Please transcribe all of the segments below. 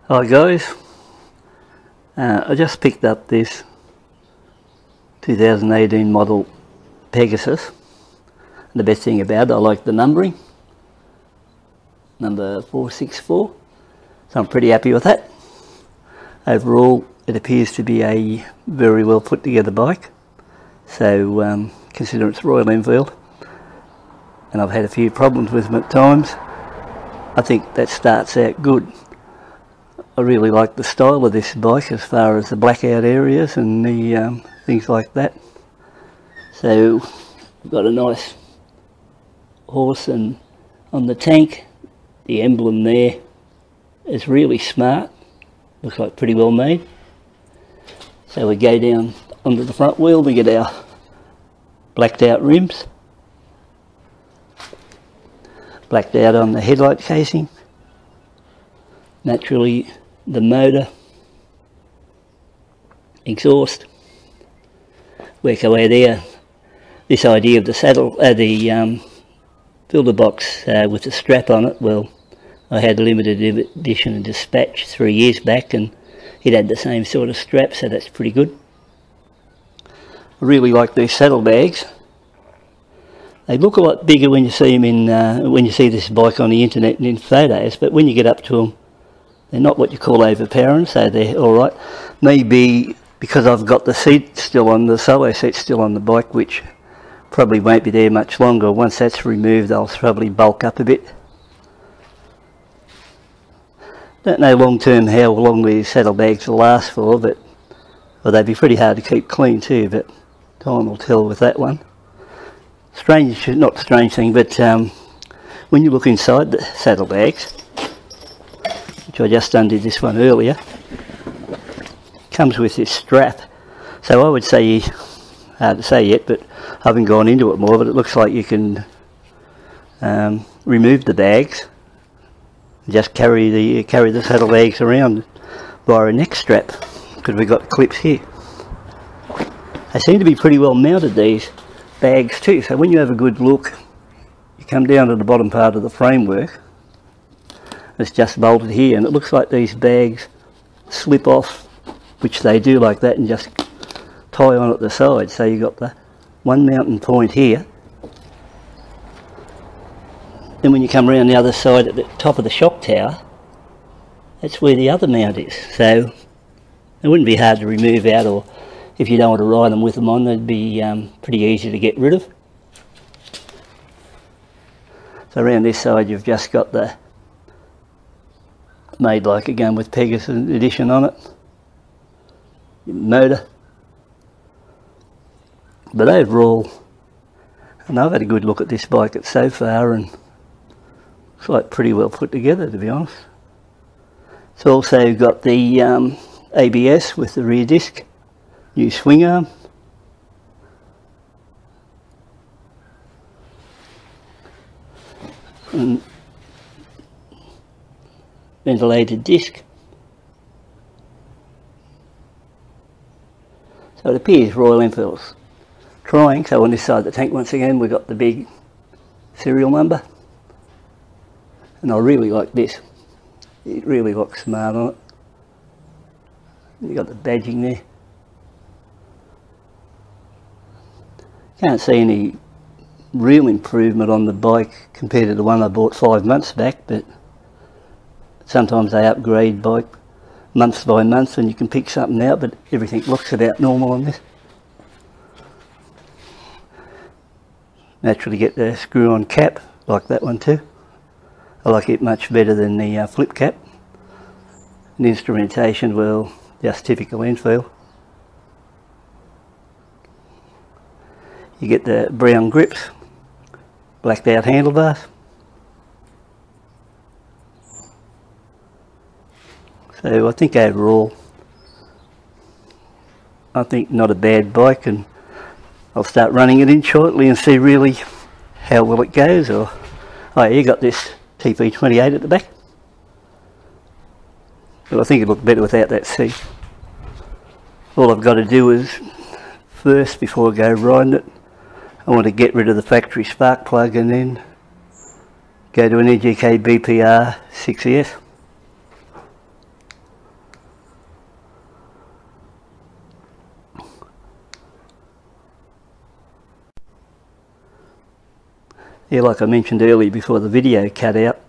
Hi guys, I just picked up this 2018 model Pegasus. The best thing about it, I like the numbering, number 464, so I'm pretty happy with that. Overall it appears to be a very well put together bike, so considering it's Royal Enfield and I've had a few problems with them at times, I think that starts out good. I really like the style of this bike as far as the blackout areas and the things like that. So we've got a nice horse and on the tank. The emblem there is really smart, looks like pretty well made. So we go down onto the front wheel, we get our blacked out rims, blacked out on the headlight casing, naturally the motor, exhaust, work our way there. This idea of the saddle, the filter box with the strap on it, well, I had a limited edition Dispatch 3 years back and it had the same sort of strap, so that's pretty good. I really like these saddlebags. They look a lot bigger when you see them in when you see this bike on the internet and in photos, but when you get up to them, they're not what you call overpowering, so they're alright. Maybe because I've got the seat still on, the solo seat still on the bike, which probably won't be there much longer. Once that's removed, I'll probably bulk up a bit. Don't know long term how long these saddlebags will last for, but well, they'd be pretty hard to keep clean too, but time will tell with that one. Strange, not strange thing, but when you look inside the saddlebags, which I just undid this one earlier, comes with this strap. So I would say, hard to say yet, but I haven't gone into it more, but it looks like you can remove the bags, just carry the saddlebags around via a neck strap, because we've got clips here. They seem to be pretty well mounted, these bags too, so when you have a good look, you come down to the bottom part of the framework. It's just bolted here and it looks like these bags slip off, which they do like that, and just tie on at the side. So you've got the one mounting point here, then when you come around the other side at the top of the shock tower, that's where the other mount is. So it wouldn't be hard to remove out, or if you don't want to ride them with them on, they'd be pretty easy to get rid of. So around this side you've just got the made like again with Pegasus edition on it, motor. But overall, and I've had a good look at this bike so far, and looks like pretty well put together, to be honest. It's also got the ABS with the rear disc, new swing arm, and ventilated disc. So it appears Royal Enfield's trying. So on this side of the tank, once again, we've got the big serial number, and I really like this. It really looks smart on it. You've got the badging there. Can't see any real improvement on the bike compared to the one I bought 5 months back, but sometimes they upgrade bike month by month and you can pick something out, but everything looks about normal on this. Naturally get the screw-on cap, like that one too. I like it much better than the flip cap. And instrumentation, well, just typical Enfield. You get the brown grips, blacked out handlebars. So I think overall, I think not a bad bike, and I'll start running it in shortly and see really how well it goes. Or, oh, you got this TP28 at the back. But I think it looked better without that seat. All I've got to do is, first, before I go riding it, I want to get rid of the factory spark plug and then go to an EGK BPR 6ES. Yeah, like I mentioned earlier before the video cut out,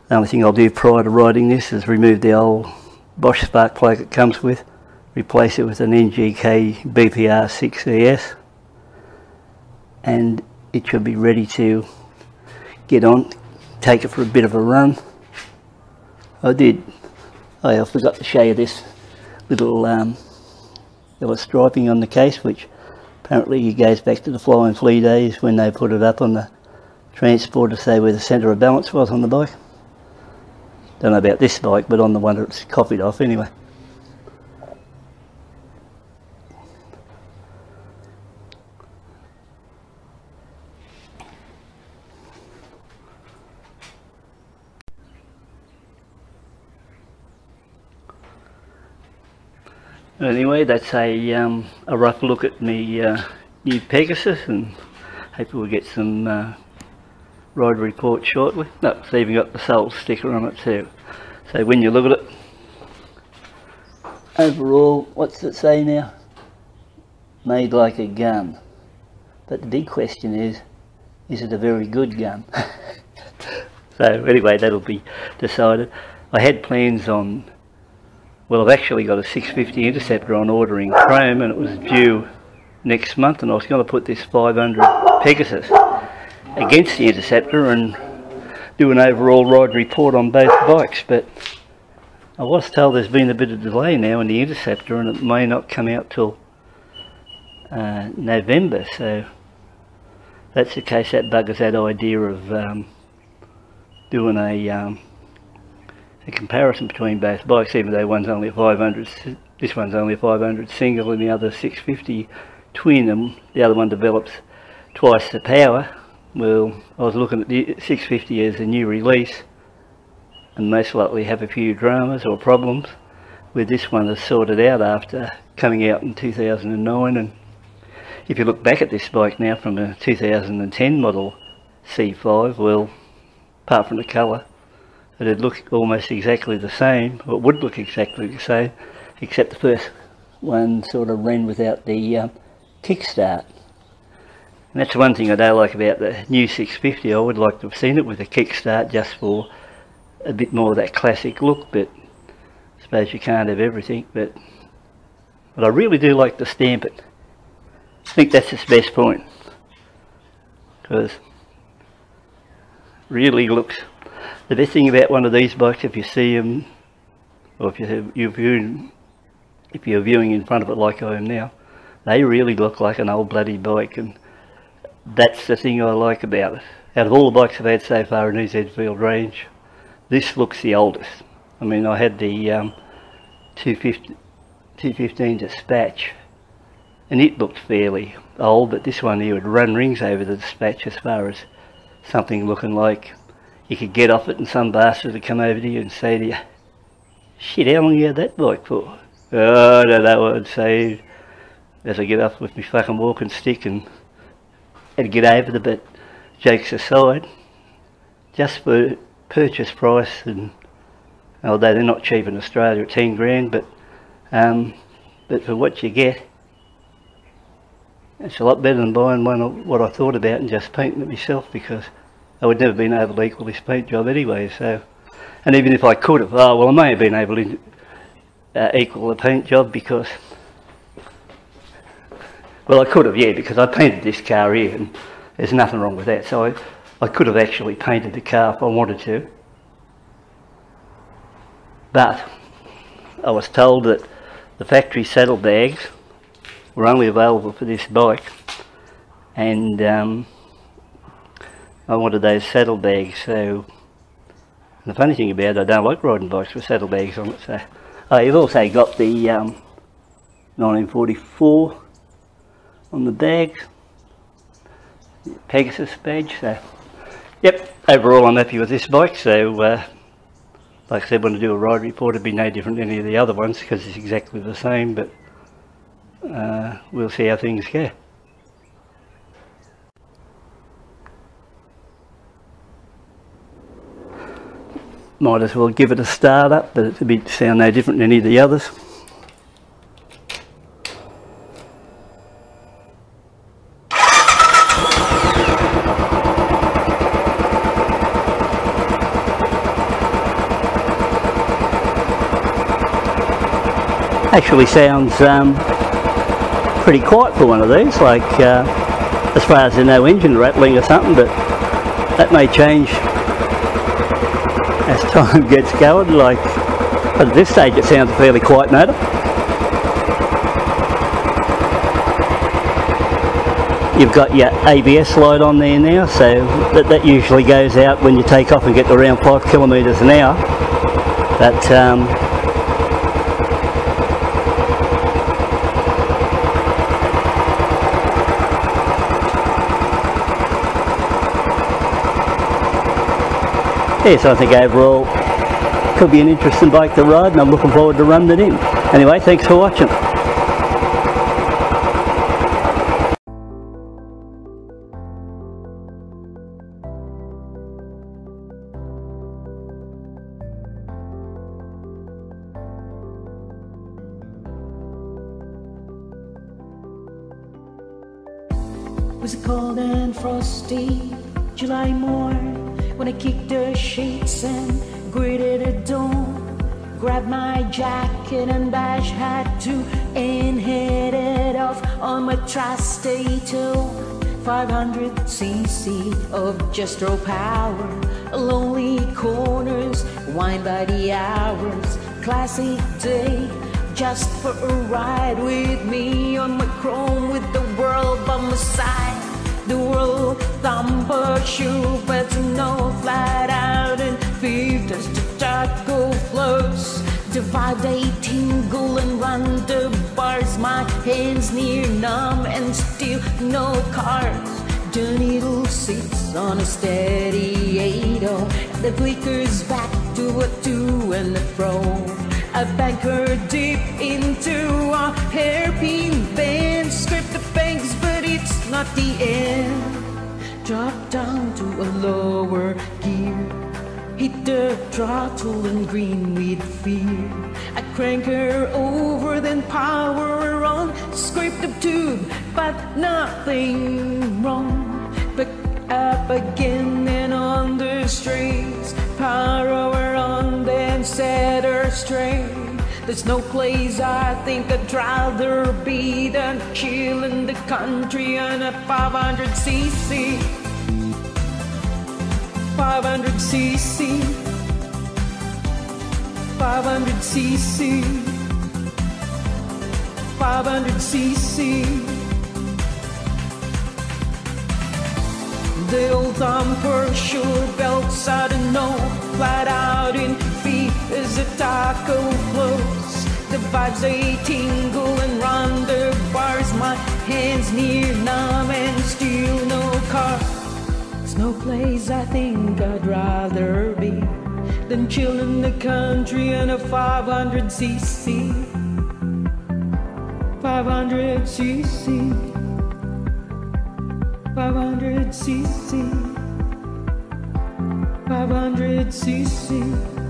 the only thing I'll do prior to riding this is remove the old Bosch spark plug it comes with, replace it with an NGK BPR 6ES, and it should be ready to get on, take it for a bit of a run. I forgot to show you this little little striping on the case, which apparently goes back to the Flying Flea days when they put it up on the transport to say where the centre of balance was on the bike. Don't know about this bike, but on the one it's copied off anyway. Anyway, that's a rough look at me new Pegasus, and hopefully we'll get some ride report shortly. No, it's even got the soul sticker on it too. So when you look at it, overall, what's it say now? Made like a gun. But the big question is it a very good gun? So anyway, that'll be decided. I had plans on, well, I've actually got a 650 Interceptor on order in chrome, and it was due next month, and I was going to put this 500 Pegasus against the Interceptor and do an overall ride report on both bikes, but I was told there's been a bit of delay now in the Interceptor, and it may not come out till November. So if that's the case, that buggers that idea of doing a comparison between both bikes, even though one's only a 500, this one's only a 500 single and the other 650 twin, and the other one develops twice the power. Well, I was looking at the 650 as a new release and most likely have a few dramas or problems, where this one is sorted out after coming out in 2009. And if you look back at this bike now from a 2010 model C5, well, apart from the colour, it'd look almost exactly the same, or it would look exactly the same, except the first one sort of ran without the kickstart. And that's the one thing I don't like about the new 650. I would like to have seen it with a kickstart just for a bit more of that classic look, but I suppose you can't have everything. But I really do like to stamp it. I think that's its best point, because really looks, the best thing about one of these bikes, if you see them, or if you're viewing in front of it like I am now, they really look like an old bloody bike, and that's the thing I like about it. Out of all the bikes I've had so far in these Enfield range, this looks the oldest. I mean, I had the 215 Dispatch, and it looked fairly old, but this one here would run rings over the Dispatch as far as something looking like you could get off it and some bastard would come over to you and say to you, "Shit, how long you had that bike for?" Oh, I don't know what I'd say as I get off with my fucking walking stick and get over the bit. Jokes aside, just for purchase price, and although they're not cheap in Australia at 10 grand, but for what you get, it's a lot better than buying one what I thought about and just painting it myself, because I would never been able to equal this paint job anyway. So, and even if I could have, well, I may have been able to equal the paint job, because, well, I could have, yeah, because I painted this car here and there's nothing wrong with that. So I could have actually painted the car if I wanted to. But I was told that the factory saddlebags were only available for this bike, and I wanted those saddlebags. So, and the funny thing about it, I don't like riding bikes with saddlebags on it. So, you've also got the 1944 on the bags, Pegasus badge. So, yep, overall I'm happy with this bike. So, like I said, when I do a ride report, it'd be no different than any of the other ones, because it's exactly the same, but we'll see how things go. Might as well give it a start up, but it'd sound no different than any of the others. Actually sounds pretty quiet for one of these, like as far as there's no engine rattling or something, but that may change as time gets going. Like, but at this stage it sounds a fairly quiet motor. You've got your ABS light on there now, so that usually goes out when you take off and get to around 5 kilometres an hour. But yes, I think overall could be an interesting bike to ride, and I'm looking forward to running it in. Anyway, thanks for watching. It was a cold and frosty July morn when I kicked the sheets and greeted a dawn. Grabbed my jacket and badge hat too and headed off on my tri-state to 500cc of just raw power. Lonely corners, wine by the hours. Classic day, just for a ride with me on my chrome with the world by my side. The world thumper shoe, but no flat out and fifth as the taco flows. The 5-day tingle and run the bars, my hands near numb and still no cars. The needle sits on a steady 8-0, the flickers back to a 2 and a fro. I bank her deep into a hairpin bend, scrape the banks, but it's not the end. Drop down to a lower gear, hit the throttle and green with fear. I crank her over, then power her on, scrape the tube, but nothing wrong. Back up again and on the straights, power her on, then set her straight. There's no place I think I'd rather be than chill in the country on a 500cc. 500cc. 500cc. 500cc. The old thumper sure belts out and no flat out in feet as the taco flows. The vibes they tingle and run the bars, my hands near numb and still no car. There's no place I think I'd rather be than chill in the country on a 500cc. 500cc. 500cc. 500cc.